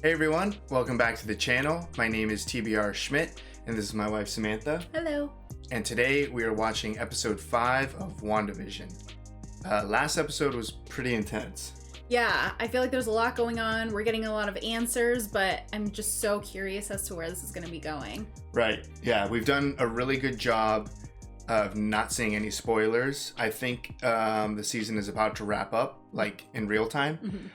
Hey everyone, welcome back to the channel. My name is TBR Schmidt, and this is my wife Samantha. Hello. And today we are watching episode 5 of WandaVision. Last episode was pretty intense. Yeah, I feel like there's a lot going on. We're getting a lot of answers, but I'm just so curious as to where this is going to be going. Right, yeah, we've done a really good job of not seeing any spoilers. I think the season is about to wrap up, like in real time. Mm-hmm.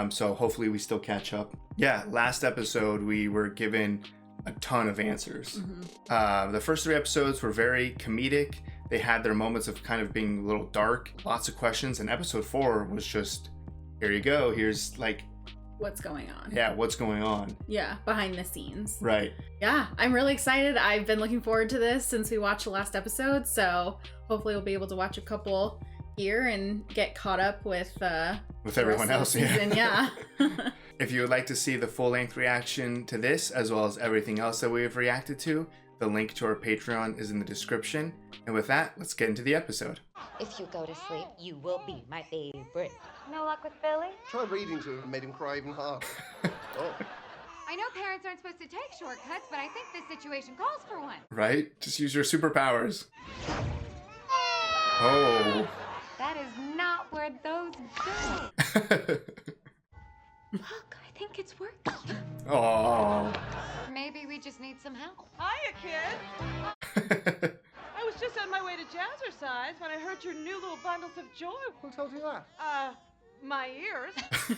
So hopefully we still catch up. Yeah, last episode we were given a ton of answers. Mm-hmm. The first 3 episodes were very comedic. They had their moments of kind of being a little dark, lots of questions, and episode 4 was just, here you go, here's like... What's going on? Yeah, what's going on? Yeah, behind the scenes. Right. Yeah, I'm really excited. I've been looking forward to this since we watched the last episode, so hopefully we'll be able to watch a couple here and get caught up with everyone else. Season. Yeah. If you would like to see the full-length reaction to this, as well as everything else that we have reacted to, the link to our Patreon is in the description. And with that, let's get into the episode. If you go to sleep, you will be my favorite. No luck with Billy? Tried reading to him and made him cry even harder. Oh. I know parents aren't supposed to take shortcuts, but I think this situation calls for one. Right? Just use your superpowers. Oh. That is not where those go. Look, I think it's working. Oh. Maybe we just need some help. Hiya, kid. I was just on my way to Jazzercise when I heard your new little bundles of joy. Who told you that? My ears. Do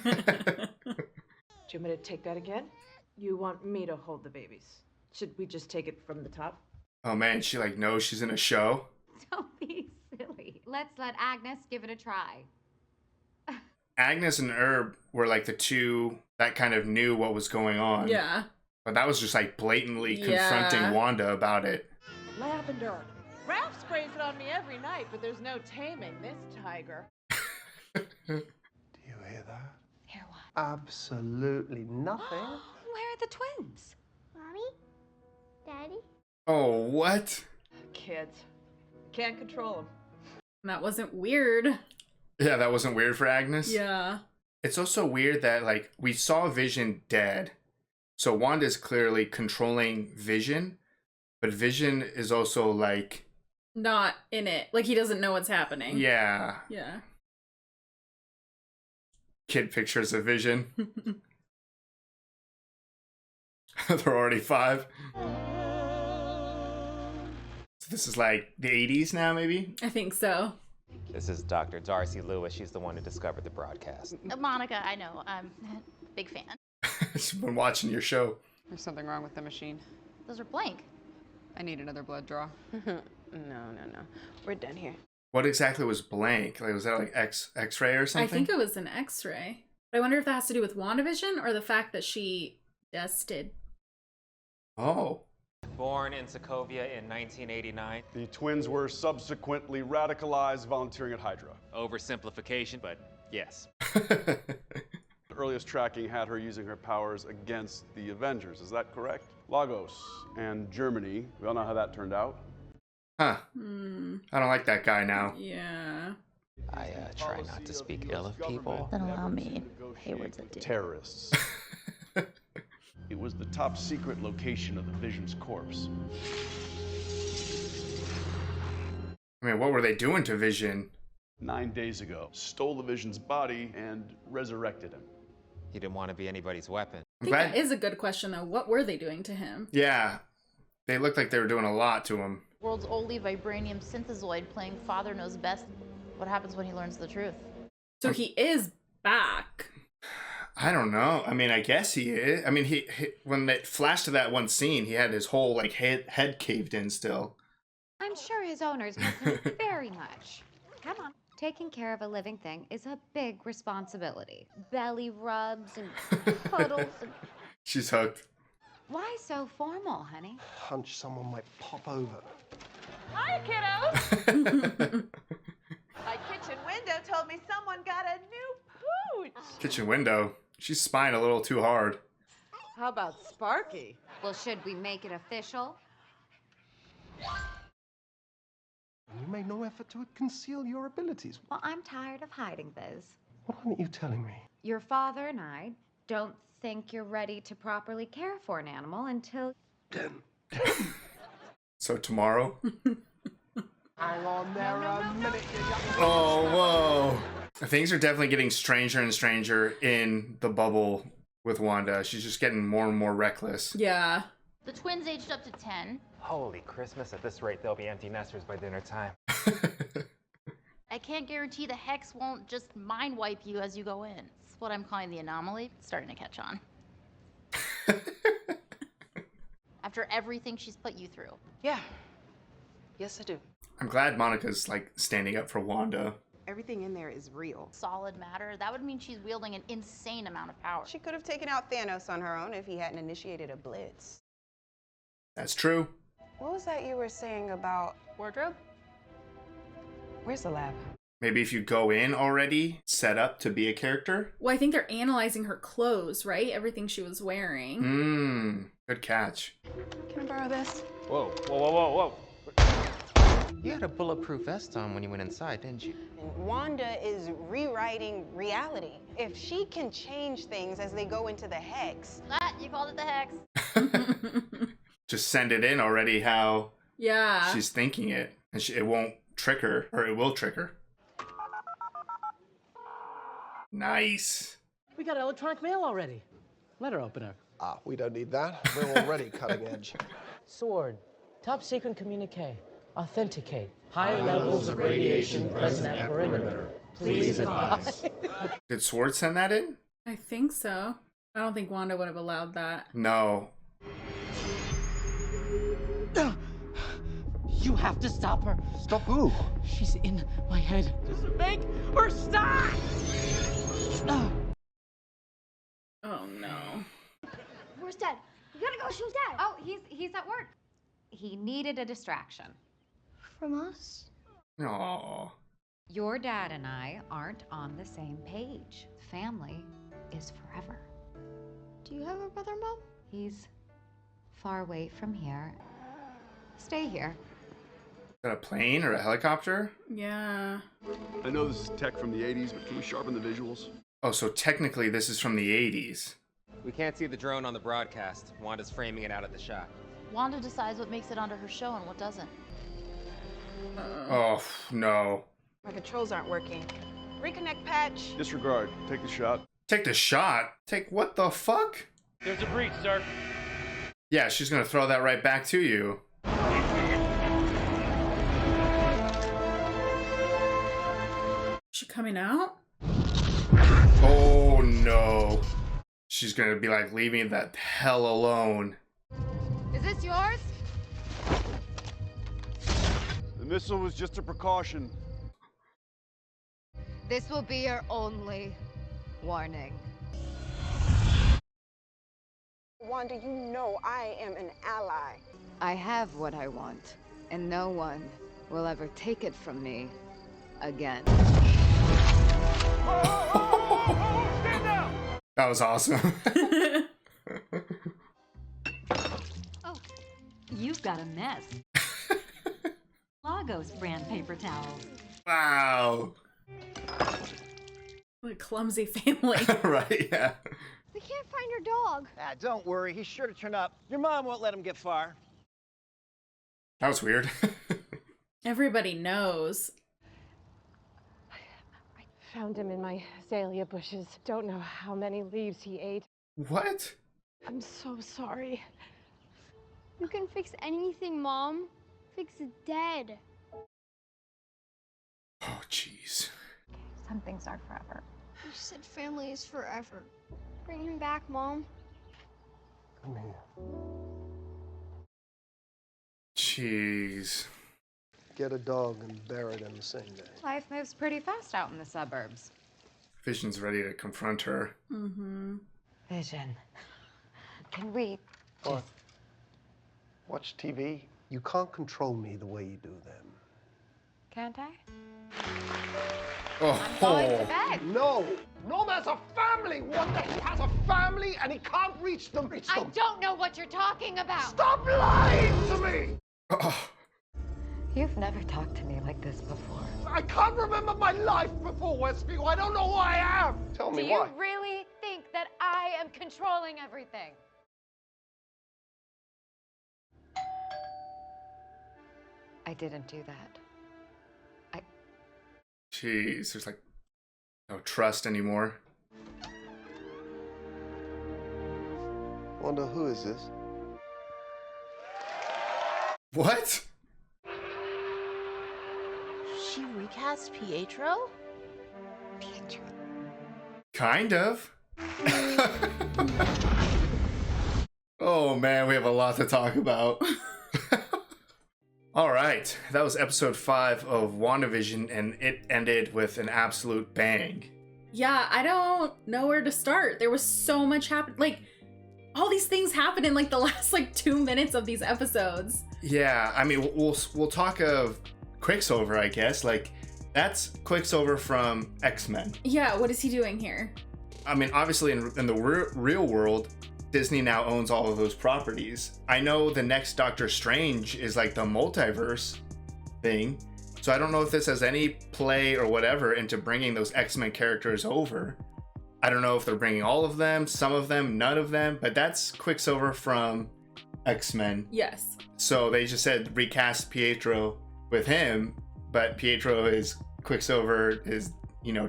you want me to take that again? You want me to hold the babies? Should we just take it from the top? Oh man, she like knows she's in a show. Don't be silly. Let's let Agnes give it a try. Agnes and Herb were like the two that kind of knew what was going on. Yeah. But that was just like blatantly confronting Wanda about it. Lavender. Ralph sprays it on me every night, but there's no taming this tiger. Do you hear that? Hear what? Absolutely nothing. Where are the twins? Mommy? Daddy? Oh, what? Kids. Can't control them. That wasn't weird. Yeah, that wasn't weird for Agnes. Yeah. It's also weird that like we saw Vision dead. So Wanda's clearly controlling Vision, but Vision is also like Not in it. Like he doesn't know what's happening. yeah. Yeah. Kid pictures of Vision. They're already 5. So this is like the 80s now, maybe? I think so. This is Dr. Darcy Lewis. She's the one who discovered the broadcast. Monica, I know. I'm a big fan. She's been watching your show. There's something wrong with the machine. Those are blank. I need another blood draw. No. We're done here. What exactly was blank? Like, was that like X-ray or something? I think it was an X-ray. But I wonder if that has to do with WandaVision or the fact that she just did. Oh. Born in Sokovia in 1989. The twins were subsequently radicalized, volunteering at Hydra. Oversimplification, but yes. The earliest tracking had her using her powers against the Avengers. Is that correct? Lagos and Germany. We all know how that turned out. Huh. I don't like that guy now. Yeah. I try not to speak ill of people. Then allow me Hayward's a dude. Terrorists. It was the top secret location of the Vision's corpse. I mean, what were they doing to Vision? 9 days ago, stole the Vision's body and resurrected him. He didn't want to be anybody's weapon. I think that is a good question, though. What were they doing to him? Yeah. They looked like they were doing a lot to him. World's only vibranium synthezoid playing Father Knows Best. What happens when he learns the truth? So he is back. I don't know. I mean, I guess he is. I mean, he when it flashed to that one scene, he had his whole like head caved in still. I'm sure his owners miss him very much. Come on. Taking care of a living thing is a big responsibility. Belly rubs and cuddles and... She's hooked. Why so formal, honey? Hunch someone might pop over. Hiya, kiddos. My kitchen window told me someone got a new pooch. Kitchen window. She's spying a little too hard. How about Sparky? Well, should we make it official? You made no effort to conceal your abilities. Well, I'm tired of hiding those. What aren't you telling me? Your father and I don't think you're ready to properly care for an animal until... So tomorrow? Hang on there a minute, you young... Oh, whoa. Things are definitely getting stranger and stranger in the bubble with Wanda. She's just getting more and more reckless. Yeah. The twins aged up to 10. Holy Christmas, at this rate, they'll be empty nesters by dinner time. I can't guarantee the hex won't just mind wipe you as you go in. It's what I'm calling the anomaly. It's starting to catch on. After everything she's put you through. Yeah. Yes, I do. I'm glad Monica's like standing up for Wanda. Everything in there is real. Solid matter. That would mean she's wielding an insane amount of power. She could have taken out Thanos on her own if he hadn't initiated a blitz. That's true. What was that you were saying about wardrobe? Where's the lab? Maybe if you go in already set up to be a character. Well, I think they're analyzing her clothes, right? Everything she was wearing. Good catch. Can I borrow this? Whoa, whoa, whoa, whoa, whoa. You had a bulletproof vest on when you went inside, didn't you? And Wanda is rewriting reality. If she can change things as they go into the hex. Ah, you called it the hex. Just send it in already how Yeah. she's thinking it. And it won't trick her, or it will trick her. Nice. We got electronic mail already. Letter opener. Ah, we don't need that. We're already cutting edge. Sword. Top secret communique. Authenticate. High levels of radiation present at perimeter. Please advise. Did Sword send that in? I think so. I don't think Wanda would have allowed that. No. You have to stop her. Stop who? She's in my head. Just make her stop! Oh no. Where's Dad? You gotta go show Dad. Oh, he's at work. He needed a distraction. From us? Aww. Your dad and I aren't on the same page. Family is forever. Do you have a brother, Mom? He's far away from here. Stay here. Is that a plane or a helicopter? Yeah. I know this is tech from the 80s, but can we sharpen the visuals? Oh, so technically this is from the 80s. We can't see the drone on the broadcast. Wanda's framing it out at the shot. Wanda decides what makes it onto her show and what doesn't. Oh, no. My controls aren't working. Reconnect patch. Disregard. Take the shot. Take the shot? Take what the fuck? There's a breach, sir. Yeah, she's gonna throw that right back to you. Is she coming out? Oh no. She's gonna be like, leave me the hell alone. Is this yours? The missile was just a precaution. This will be your only warning. Wanda, you know I am an ally. I have what I want, and no one will ever take it from me again. That was awesome. Oh, you've got a mess. Lagos brand paper towels. Wow. What a clumsy family. Right, yeah. We can't find your dog. Ah, don't worry, he's sure to turn up. Your mom won't let him get far. That was weird. Everybody knows. I found him in my azalea bushes. Don't know how many leaves he ate. What? I'm so sorry. You can fix anything, Mom. Fix it dead. Oh, jeez. Some things are forever. You said family is forever. Bring him back, Mom. Come here. Jeez. Get a dog and bury it in the same day. Life moves pretty fast out in the suburbs. Vision's ready to confront her. Mm-hmm. Vision. Can we What? Watch TV. You can't control me the way you do them. Can't I? Oh. Going to bed. No! No, there's a family! Wanda, he has a family and he can't reach them. I don't know what you're talking about. Stop lying to me! Oh. You've never talked to me like this before. I can't remember my life before Westview. I don't know who I am. Tell me Do you why. really think that I I am controlling everything. I didn't do that. Jeez, there's like no trust anymore. Wanda, who is this? What? She recast Pietro? Pietro. Kind of. Oh man, we have a lot to talk about. All right, that was episode 5 of WandaVision, and it ended with an absolute bang. Yeah, I don't know where to start. There was so much happen. Like, all these things happened in like the last 2 minutes of these episodes. Yeah, I mean, we'll talk of Quicksilver, I guess. Like, that's Quicksilver from X-Men. Yeah, what is he doing here? I mean, obviously in the real world, Disney now owns all of those properties. I know the next Doctor Strange is like the multiverse thing, so I don't know if this has any play or whatever into bringing those X-Men characters over. I don't know if they're bringing all of them, some of them, none of them, but that's Quicksilver from X-Men. Yes. So they just said recast Pietro with him, but Pietro is Quicksilver is,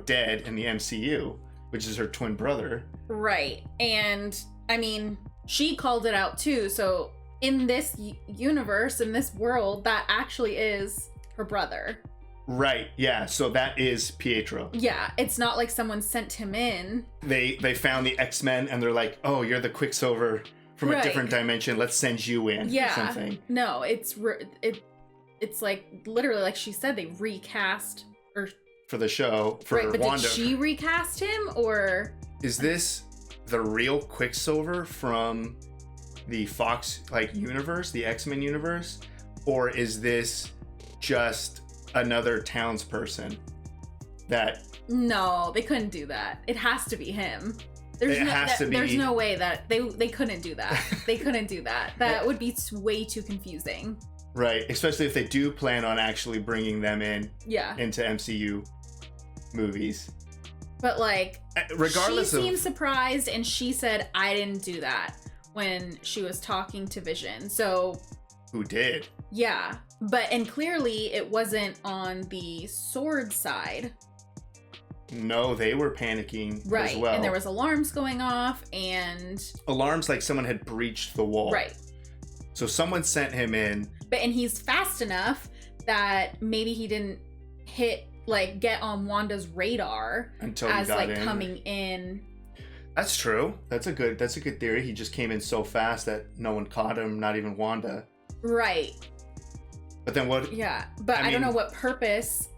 dead in the MCU, which is her twin brother. Right. And I mean, she called it out too. So in this universe, in this world, that actually is her brother. Right. Yeah. So that is Pietro. Yeah. It's not like someone sent him in. They found the X-Men and they're like, oh, you're the Quicksilver from a different dimension. Let's send you in. Yeah. Or something. No, it's like literally like she said, they recast or for the show for right, but Wanda. Did she recast him or is this the real Quicksilver from the Fox universe, the X-Men universe, or is this just another townsperson that? No, they couldn't do that. It has to be him. There's no way that they couldn't do that. They couldn't do that. That would be way too confusing. Right, especially if they do plan on actually bringing them in into MCU movies. But regardless she seemed surprised, and she said, I didn't do that when she was talking to Vision. So who did? Yeah, and clearly it wasn't on the sword side. No, they were panicking right, as well. And there was alarms going off, and alarms like someone had breached the wall. Right. So someone sent him in. And he's fast enough that maybe he didn't get on Wanda's radar until he got in. Coming in. That's true. That's a good theory. He just came in so fast that no one caught him, not even Wanda. Right. But then what? Yeah, but I don't know what purpose.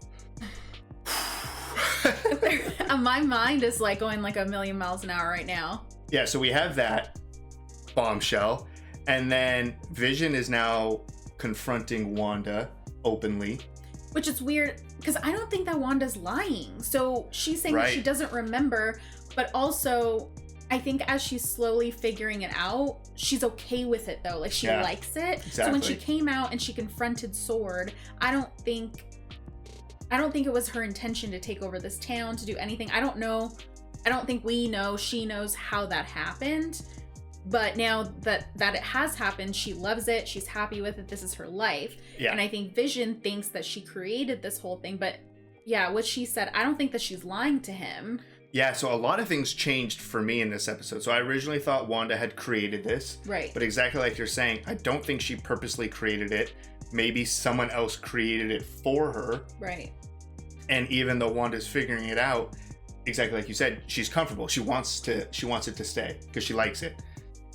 My mind is going a million miles an hour right now. Yeah, so we have that bombshell, and then Vision is now confronting Wanda openly. Which is weird, because I don't think that Wanda's lying. So she's saying that she doesn't remember, but also I think as she's slowly figuring it out, she's okay with it though. She likes it. Exactly. So when she came out and she confronted Sword, I don't think it was her intention to take over this town, to do anything. I don't know. I don't think we know. She knows how that happened. But now that it has happened, she loves it. She's happy with it. This is her life. Yeah. And I think Vision thinks that she created this whole thing. But yeah, what she said, I don't think that she's lying to him. Yeah, so a lot of things changed for me in this episode. So I originally thought Wanda had created this. Right. But exactly like you're saying, I don't think she purposely created it. Maybe someone else created it for her. Right. And even though Wanda's figuring it out, exactly like you said, she's comfortable. She wants it to stay because she likes it.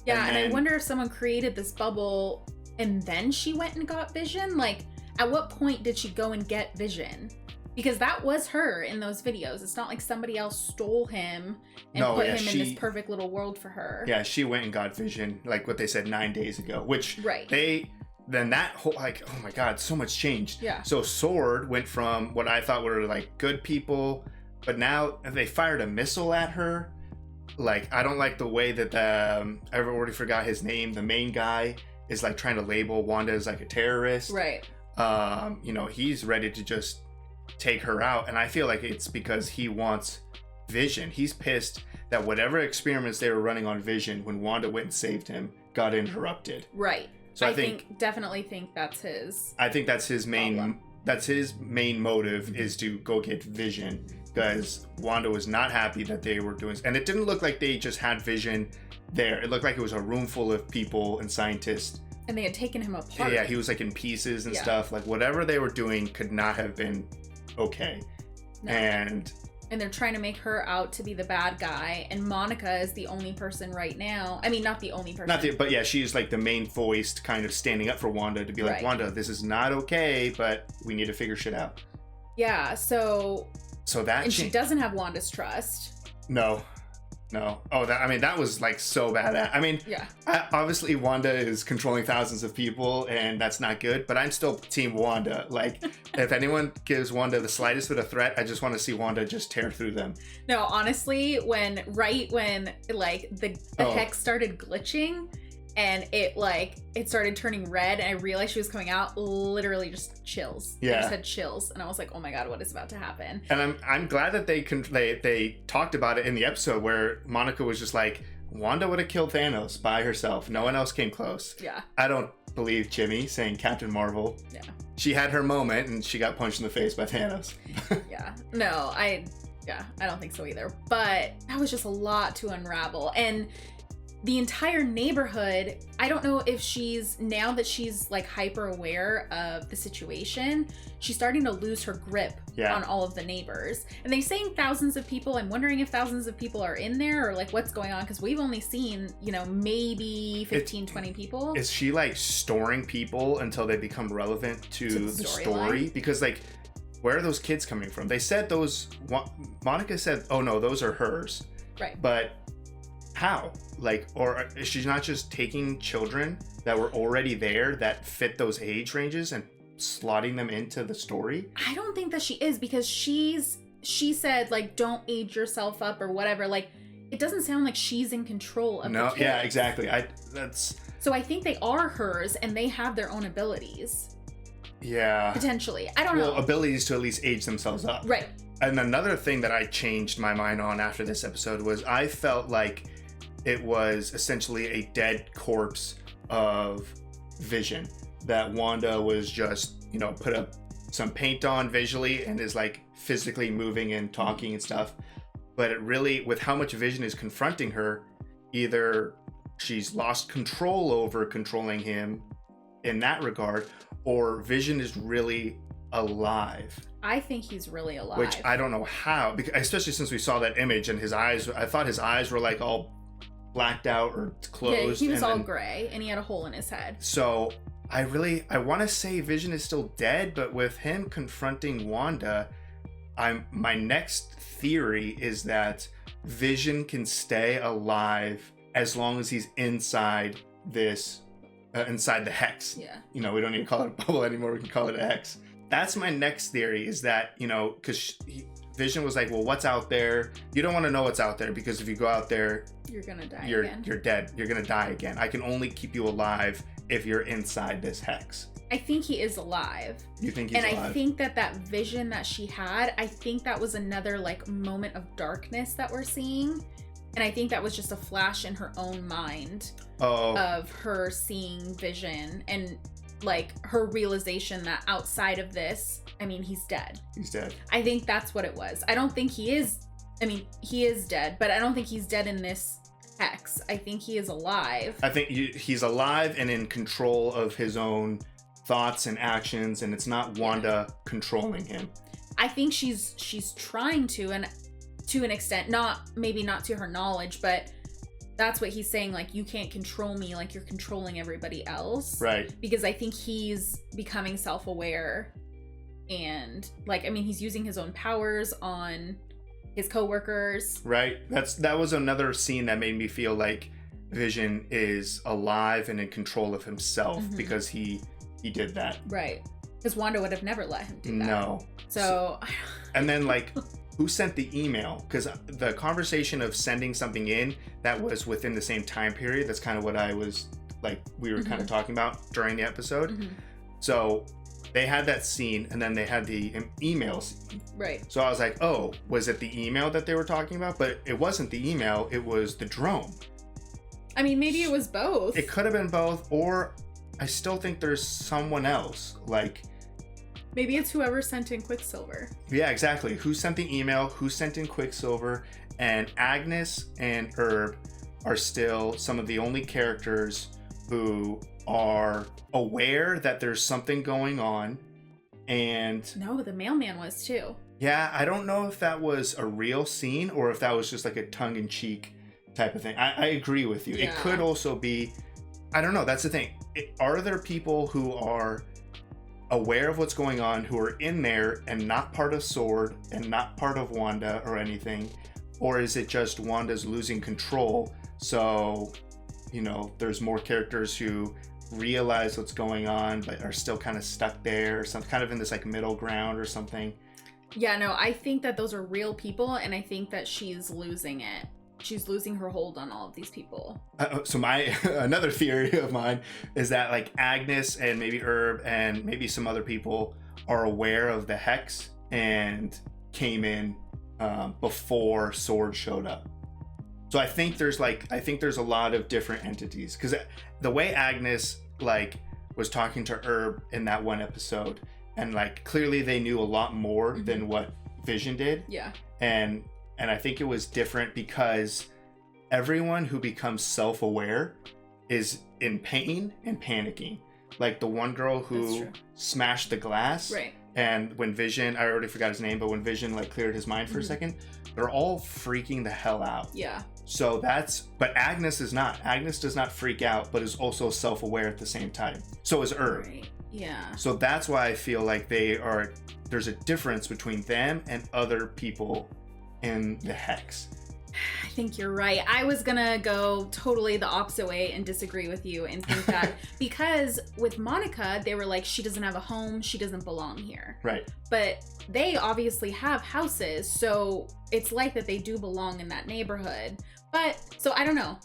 Yeah, and I wonder if someone created this bubble and then she went and got Vision. At what point did she go and get Vision? Because that was her in those videos. It's not like somebody else stole him and put him in this perfect little world for her. Yeah, she went and got Vision, like what they said 9 days ago, which then that whole, oh my God, so much changed. Yeah. So Sword went from what I thought were good people, but now they fired a missile at her. I don't like the way that I already forgot his name. The main guy is trying to label Wanda as a terrorist. Right. He's ready to just take her out. And I feel like it's because he wants Vision. He's pissed that whatever experiments they were running on Vision when Wanda went and saved him got interrupted. Right. So I definitely think that's his. I think that's his main. problem. That's his main motive, is to go get Vision, because Wanda was not happy that they were doing. And it didn't look like they just had Vision there. It looked like it was a room full of people and scientists. And they had taken him apart. Yeah, he was like in pieces and Yeah. stuff. Like whatever they were doing could not have been okay. No. And they're trying to make her out to be the bad guy, and Monica is the only person right now. I mean, not the only person. But yeah, she's like the main voice, kind of standing up for Wanda, to be like, Right. Wanda, this is not okay, but we need to figure shit out. Yeah, so that and she doesn't have Wanda's trust. No. Oh, that was like so bad. I mean, Yeah. Obviously Wanda is controlling thousands of people, and that's not good, but I'm still team Wanda. Like, if anyone gives Wanda the slightest bit of threat, I just want to see Wanda just tear through them. No, honestly, when like the hex started glitching and it started turning red and I realized she was coming out, literally just chills. Yeah. I just had chills and I was like, oh my god, what is about to happen? And I'm glad that they talked about it in the episode where Monica was just like, Wanda would have killed Thanos by herself. No one else came close. Yeah. I don't believe Jimmy saying Captain Marvel. Yeah. She had her moment and she got punched in the face by Thanos. Yeah. No, I don't think so either. But that was just a lot to unravel. And the entire neighborhood, I don't know if now that she's like hyper aware of the situation, she's starting to lose her grip on all of the neighbors. And they're saying thousands of people. I'm wondering if thousands of people are in there or like what's going on, because we've only seen, maybe 15, 20 people. Is she like storing people until they become relevant to the story? Because like, where are those kids coming from? They said Monica said, oh no, those are hers. Right. But how? Like, or is she not just taking children that were already there that fit those age ranges and slotting them into the story? I don't think that she is, because she said like, don't age yourself up or whatever. Like, it doesn't sound like she's in control of the kids. Yeah, exactly. So I think they are hers and they have their own abilities. Yeah. Potentially. I don't know. Well, abilities to at least age themselves up. Right. And another thing that I changed my mind on after this episode was I felt like it was essentially a dead corpse of Vision. That Wanda was just, put up some paint on visually and is like physically moving and talking and stuff. But it really, with how much Vision is confronting her, either she's lost control over controlling him in that regard, or Vision is really alive. I think he's really alive. Which I don't know how, because especially since we saw that image and his eyes, I thought his eyes were like all blacked out or closed. Yeah, he was all gray and he had a hole in his head. So I want to say Vision is still dead, but with him confronting Wanda, my next theory is that Vision can stay alive as long as he's inside this, inside the hex. Yeah. We don't need to call it a bubble anymore. We can call it a hex. That's my next theory, is that, because Vision was like, well, what's out there? You don't want to know what's out there, because if you go out there, you're gonna die again. You're dead. You're gonna die again. I can only keep you alive if you're inside this hex. I think he is alive. You think he's alive? And I think that vision that she had, I think that was another like moment of darkness that we're seeing. And I think that was just a flash in her own mind of her seeing Vision and like her realization that outside of this, I mean, he's dead. He's dead. I think that's what it was. I don't think he is, he is dead, but I don't think he's dead in this hex. I think he is alive. I think he's alive and in control of his own thoughts and actions, and it's not Wanda controlling him. I think she's trying to, and to an extent, maybe not to her knowledge, but that's what he's saying, like, you can't control me like you're controlling everybody else. Right. Because I think he's becoming self-aware and like, he's using his own powers on his coworkers. Right. That was another scene that made me feel like Vision is alive and in control of himself because he did that. Right. Because Wanda would have never let him do that. No. So and then like, who sent the email? Because the conversation of sending something in that was within the same time period, that's kind of what I was like, we were kind of talking about during the episode. So they had that scene, and then they had the email scene. Right. So I was like, oh, was it the email that they were talking about? But it wasn't the email, it was the drone. I mean, maybe it was both. It could have been both, or I still think there's someone else. Like, maybe it's whoever sent in Quicksilver. yeah, exactly. Who sent the email? Who sent in Quicksilver? And Agnes and Herb are still some of the only characters who are aware that there's something going on. And no, the mailman was too. Yeah, I don't know if that was a real scene or if that was just like a tongue-in-cheek type of thing. I agree with you. Yeah. It could also be, I don't know, that's the thing. Are there people who are aware of what's going on, who are in there and not part of SWORD and not part of Wanda or anything? Or is it just Wanda's losing control? So, you know, there's more characters who realize what's going on but are still kind of stuck there, or some kind of in this like middle ground or something. Yeah, no, I think that those are real people, and I think that she's losing it. She's losing her hold on all of these people. So my another theory of mine is that like Agnes and maybe Herb and maybe some other people are aware of the hex and came in before SWORD showed up. So I think there's a lot of different entities, because the way Agnes like was talking to Herb in that one episode, and like clearly they knew a lot more than what Vision did. Yeah. And I think it was different because everyone who becomes self-aware is in pain and panicking. Like the one girl who smashed the glass. Right. And when Vision, I already forgot his name, but when Vision like cleared his mind for a second, they're all freaking the hell out. Yeah. So but Agnes is not. Agnes does not freak out, but is also self-aware at the same time. So is Herb. Right. Yeah. So that's why I feel like there's a difference between them and other people in the hex. I think you're right. I was gonna go totally the opposite way and disagree with you and think that because with Monica, they were like, she doesn't have a home, she doesn't belong here. Right. But they obviously have houses, so it's like that they do belong in that neighborhood. But, so I don't know.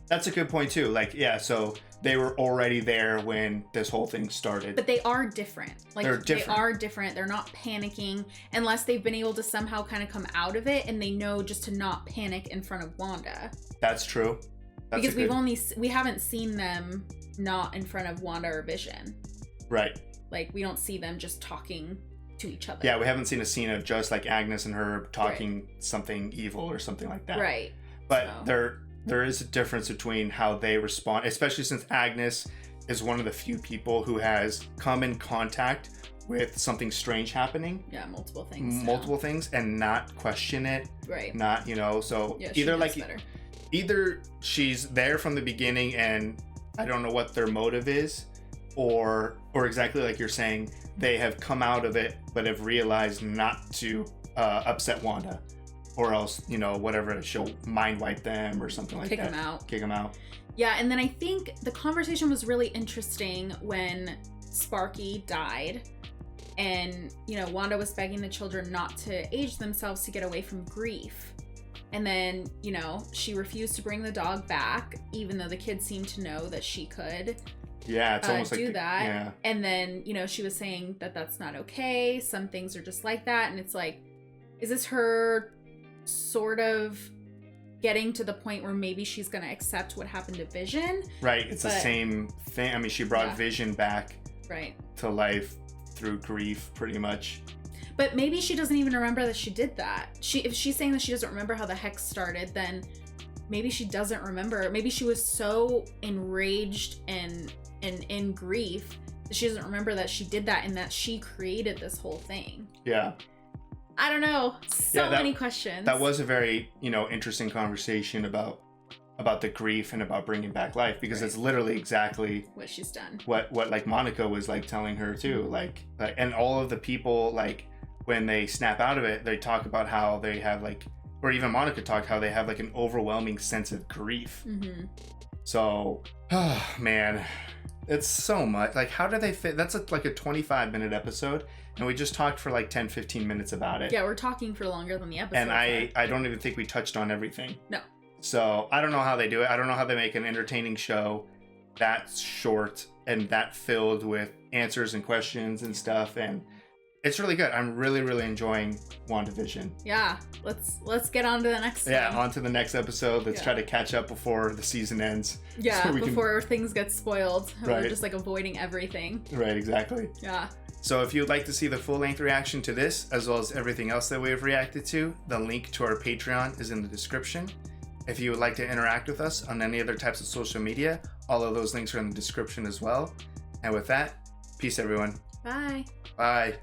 That's a good point too. Like, yeah, so they were already there when this whole thing started. But they are different. Like, they're different. They are different. They're not panicking unless they've been able to somehow kind of come out of it, and they know just to not panic in front of Wanda. That's true. Because we haven't seen them not in front of Wanda or Vision. Right. Like, we don't see them just talking to each other. Yeah, we haven't seen a scene of just like Agnes and Herb talking something evil or something like that. Right. But there is a difference between how they respond, especially since Agnes is one of the few people who has come in contact with something strange happening. Yeah, multiple things. Multiple things, and not question it. Right. Not, so yeah, either she's there from the beginning and I don't know what their motive is, or exactly like you're saying, they have come out of it but have realized not to upset Wanda. Or else, whatever, she'll mind wipe them or something like that. Kick them out. Yeah, and then I think the conversation was really interesting when Sparky died. And, Wanda was begging the children not to age themselves to get away from grief. And then, she refused to bring the dog back, even though the kids seemed to know that she could. Yeah, it's almost do like that. Yeah. And then, she was saying that that's not okay. Some things are just like that. And it's like, is this her sort of getting to the point where maybe she's going to accept what happened to Vision? Right. It's the same thing. I mean, she brought Vision back to life through grief, pretty much. But maybe she doesn't even remember that she did that. If she's saying that she doesn't remember how the hex started, then maybe she doesn't remember. Maybe she was so enraged and in grief that she doesn't remember that she did that and that she created this whole thing. Yeah. I don't know. Many questions. That was a very, interesting conversation about the grief and about bringing back life, because it's literally exactly what she's done. What like Monica was like telling her too, like and all of the people, like when they snap out of it, they talk about how they have like, or even Monica talked how they have like an overwhelming sense of grief. Mm-hmm. So, man, it's so much. Like, how do they fit? That's like a 25-minute episode. And we just talked for like 10-15 minutes about it. Yeah, we're talking for longer than the episode. And I don't even think we touched on everything. No. So I don't know how they do it. I don't know how they make an entertaining show that short and that filled with answers and questions and stuff, and it's really good. I'm really, really enjoying WandaVision. Yeah, let's get on to the next Yeah, one. on to the next episode. Let's try to catch up before the season ends. Yeah, so before things get spoiled. Right. We're just like avoiding everything. Right, exactly. Yeah. So if you'd like to see the full-length reaction to this, as well as everything else that we have reacted to, the link to our Patreon is in the description. If you would like to interact with us on any other types of social media, all of those links are in the description as well. And with that, peace everyone. Bye. Bye.